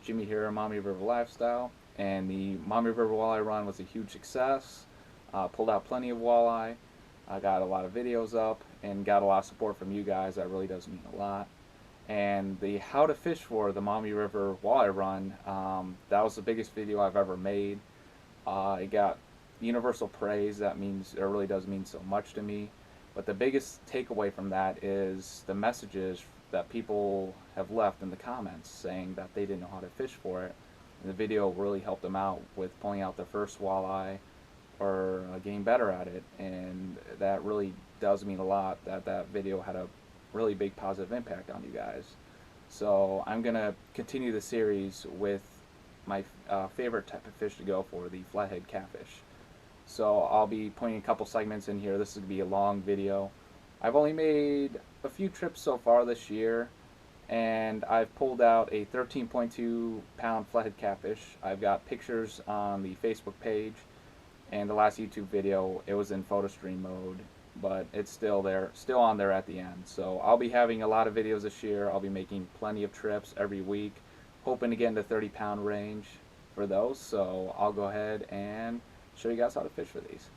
Jimmy here, Maumee River Lifestyle, and the Maumee River Walleye Run was a huge success. Pulled out plenty of walleye. I got a lot of videos up and got a lot of support from you guys. That really does mean a lot. And the how to fish for the Maumee River Walleye Run, that was the biggest video I've ever made. It got universal praise. That means it really does mean so much to me. But the biggest takeaway from that is the messages that people have left in the comments saying that they didn't know how to fish for it. And the video really helped them out with pulling out their first walleye or getting better at it. And that really does mean a lot, that that video had a really big positive impact on you guys. So I'm going to continue the series with my favorite type of fish to go for, the Flathead Catfish. So I'll be putting a couple segments in here. This is going to be a long video. I've only made a few trips so far this year, and I've pulled out a 13.2 pound flathead catfish. I've got pictures on the Facebook page, and the last YouTube video, it was in photo stream mode, but it's still there, still on there at the end. So I'll be having a lot of videos this year. I'll be making plenty of trips every week, hoping to get in the 30-pound range for those. So I'll go ahead and show you guys how to fish for these.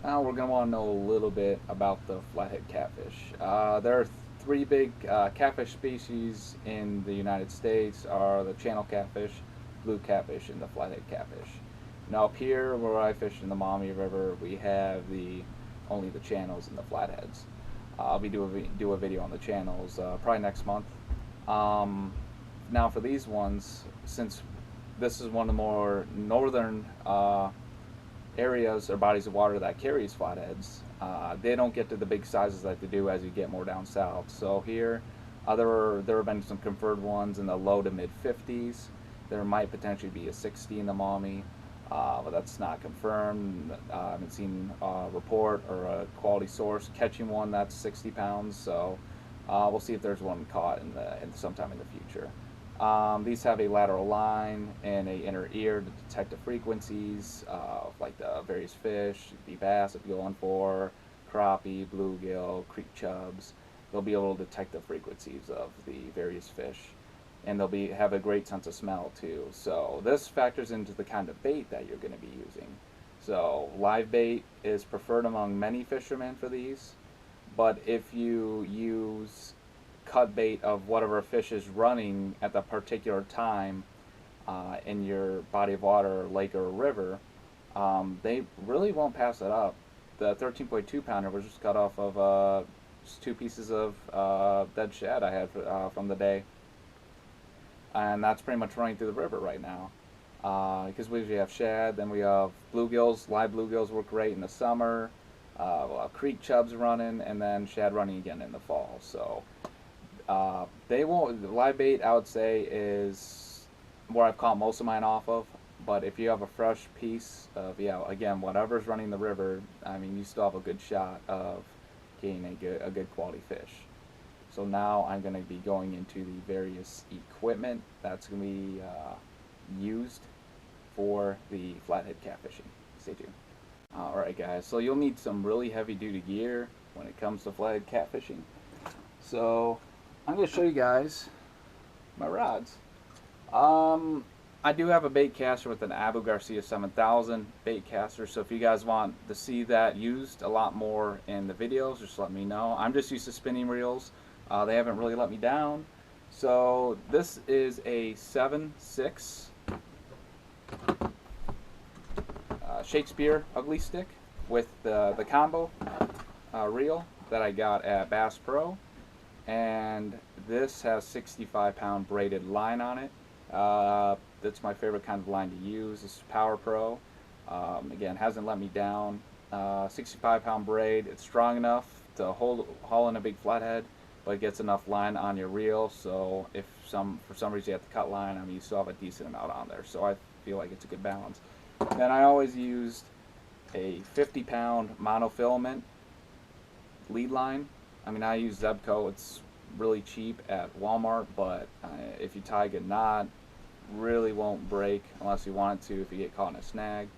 Now we're going to want to know a little bit about the flathead catfish. There are three big catfish species in the United States, are the channel catfish, blue catfish, and the flathead catfish. Now up here where I fish in the Maumee River, we have only the channels and the flatheads. I'll be do a video on the channels probably next month. Now for these ones, since this is one of the more northern areas or bodies of water that carries flatheads, they don't get to the big sizes like they do as you get more down south. So here, there have been some conferred ones in the low to mid 50s. There might potentially be a 60 in the Maumee, but that's not confirmed. I haven't seen a report or a quality source catching one that's 60 pounds. So we'll see if there's one caught in sometime in the future. These have a lateral line and an inner ear to detect the frequencies of like the various fish, the bass if you're going for, crappie, bluegill, creek chubs. They'll be able to detect the frequencies of the various fish, and they'll have a great sense of smell too. So this factors into the kind of bait that you're going to be using. So live bait is preferred among many fishermen for these, but if you use cut bait of whatever fish is running at the particular time in your body of water, lake or river, they really won't pass it up. The 13.2 pounder was just cut off of just 2 pieces of dead shad I had from the day, and that's pretty much running through the river right now. Because we usually have shad, then we have bluegills. Live bluegills work great in the summer. We'll have creek chubs running, and then shad running again in the fall. So they won't. Live bait, I would say, is where I've caught most of mine off of. But if you have a fresh piece of, again, whatever's running the river, I mean, you still have a good shot of getting a good quality fish. So now I'm going to be going into the various equipment that's going to be used for the flathead catfishing. Stay tuned. Alright guys, so you'll need some really heavy duty gear when it comes to flathead catfishing. So I'm going to show you guys my rods. I do have a bait caster with an Abu Garcia 7000 bait caster, so if you guys want to see that used a lot more in the videos, just let me know. I'm just used to spinning reels. They haven't really let me down. So this is a 7/6 Shakespeare ugly stick with the combo reel that I got at Bass Pro, and this has 65-pound braided line on it. That's my favorite kind of line to use. This is Power Pro. Again, hasn't let me down. 65-pound braid. It's strong enough to haul in a big flathead, but it gets enough line on your reel. So if for some reason you have to cut line, I mean, you still have a decent amount on there. So I feel like it's a good balance. Then I always used a 50-pound monofilament lead line. I mean, I use Zebco. It's really cheap at Walmart, but if you tie a good knot, really won't break unless you want it to if you get caught in a snag.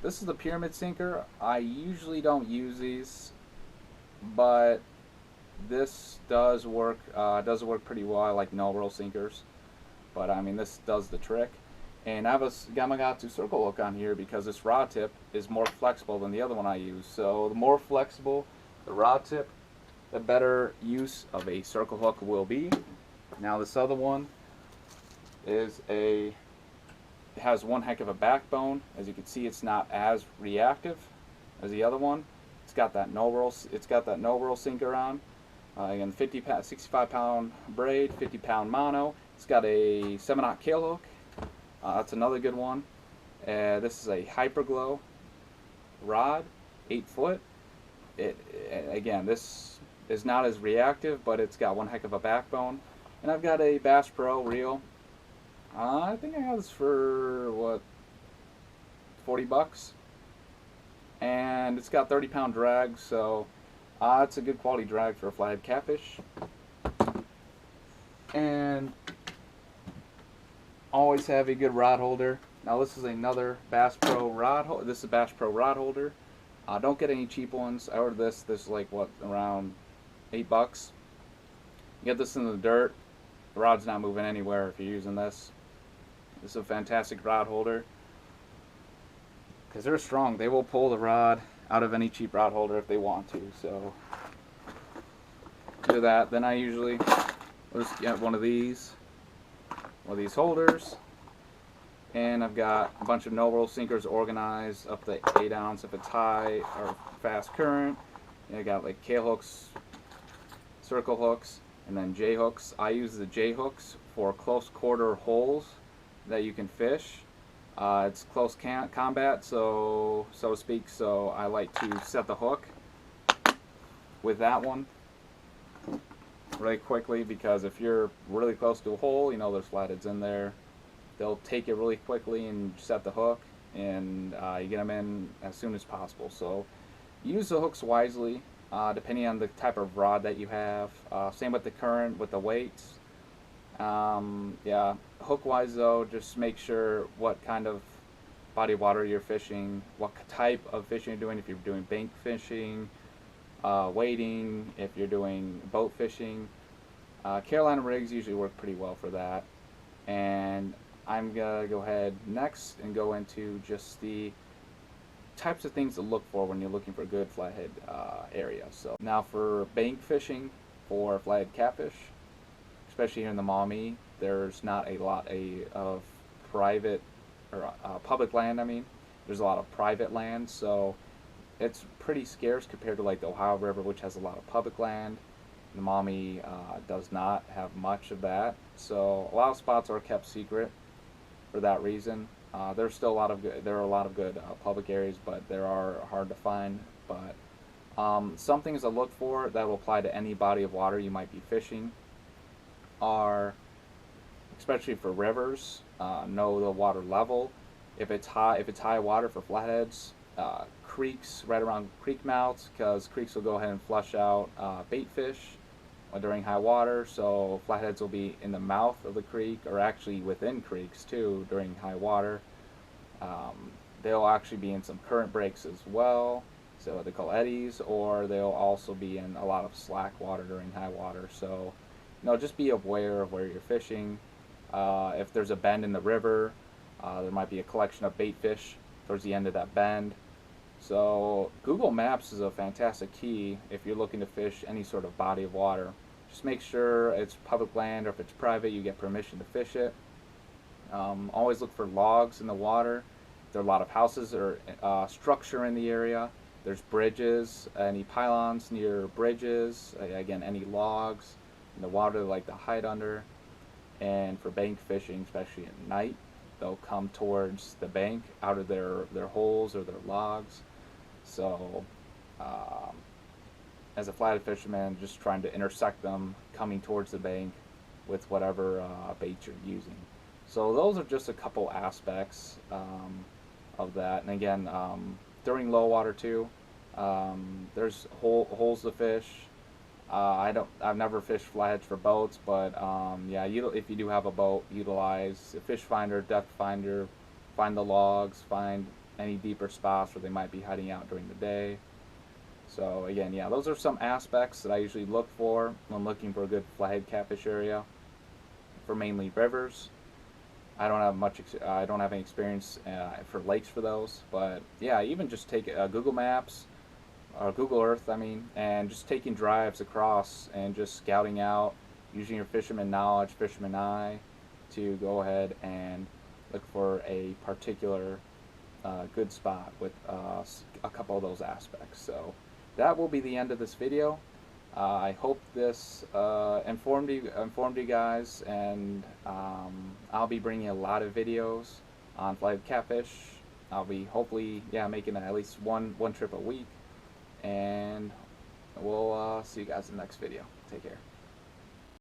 This is the pyramid sinker. I usually don't use these, but this does work pretty well. I like no roll sinkers. but I mean this does the trick. And I have a Gamakatsu circle hook on here because this rod tip is more flexible than the other one I use. So the more flexible the rod tip, the better use of a circle hook will be. Now this other one is it has one heck of a backbone. As you can see, it's not as reactive as the other one. It's got that no roll sinker on. Again, 65-pound braid, 50-pound mono. It's got a 7/0 kale hook. That's another good one. This is a Hyperglow rod, 8 foot. Again, this is not as reactive, but it's got one heck of a backbone. And I've got a Bass Pro reel. I think I got this for what, 40 bucks, and it's got 30-pound drag, so it's a good quality drag for a flathead catfish. And always have a good rod holder. Now this is another Bass Pro rod holder. This is a Bass Pro rod holder. Don't get any cheap ones. I ordered this. This is like what, around 8 bucks. You get this in the dirt. The rod's not moving anywhere if you're using this. This is a fantastic rod holder because they're strong. They will pull the rod out of any cheap rod holder if they want to. So do that. Then I usually just get one of these holders, and I've got a bunch of no roll sinkers organized up to 8 ounce if it's high or fast current. And I got like Kale hooks, circle hooks, and then J hooks. I use the J hooks for close quarter holes that you can fish. It's close combat, so to speak. So I like to set the hook with that one really quickly, because if you're really close to a hole, you know there's flatheads in there. They'll take it really quickly and set the hook, and you get them in as soon as possible. So use the hooks wisely, depending on the type of rod that you have. Same with the current, with the weights. Yeah, hook wise though, just make sure what kind of body of water you're fishing, what type of fishing you're doing. If you're doing bank fishing, wading, if you're doing boat fishing. Carolina rigs usually work pretty well for that. And I'm gonna go ahead next and go into just the types of things to look for when you're looking for a good flathead area. So now for bank fishing for flathead catfish, especially here in the Maumee, there's not a lot of private or public land. I mean, there's a lot of private land, so it's pretty scarce compared to like the Ohio River, which has a lot of public land. The Maumee does not have much of that, so a lot of spots are kept secret for that reason. There's still a lot of good. There are a lot of good public areas, but there are hard to find. But some things to look for that will apply to any body of water you might be fishing are, especially for rivers, know the water level. If it's high water for flatheads, creeks right around creek mouths, because creeks will go ahead and flush out bait fish during high water. So flatheads will be in the mouth of the creek, or actually within creeks too during high water. They'll actually be in some current breaks as well, so what they call eddies, or they'll also be in a lot of slack water during high water. So just be aware of where you're fishing. If there's a bend in the river, there might be a collection of bait fish towards the end of that bend. So Google Maps is a fantastic key if you're looking to fish any sort of body of water. Just make sure it's public land, or if it's private, you get permission to fish it. Always look for logs in the water. There are a lot of houses or structure in the area. There's bridges, any pylons near bridges, again, any logs in the water they like to hide under. And for bank fishing, especially at night, they'll come towards the bank out of their holes or their logs. So as a flathead fisherman, just trying to intersect them coming towards the bank with whatever bait you're using. So those are just a couple aspects of that. And again, during low water too, there's holes to fish. I've never fished flatheads for boats, but yeah, if you do have a boat, utilize a fish finder, depth finder, find the logs, find any deeper spots where they might be hiding out during the day. So again, yeah, those are some aspects that I usually look for when looking for a good flathead catfish area for mainly rivers. I don't have any experience for lakes for those, but yeah, even just take Google Maps or Google Earth, I mean, and just taking drives across and just scouting out, using your fisherman knowledge, fisherman eye, to go ahead and look for a particular good spot with a couple of those aspects. So that will be the end of this video. I hope this informed you guys, and I'll be bringing a lot of videos on Flathead Catfish. I'll be hopefully making at least one trip a week, and we'll see you guys in the next video. Take care.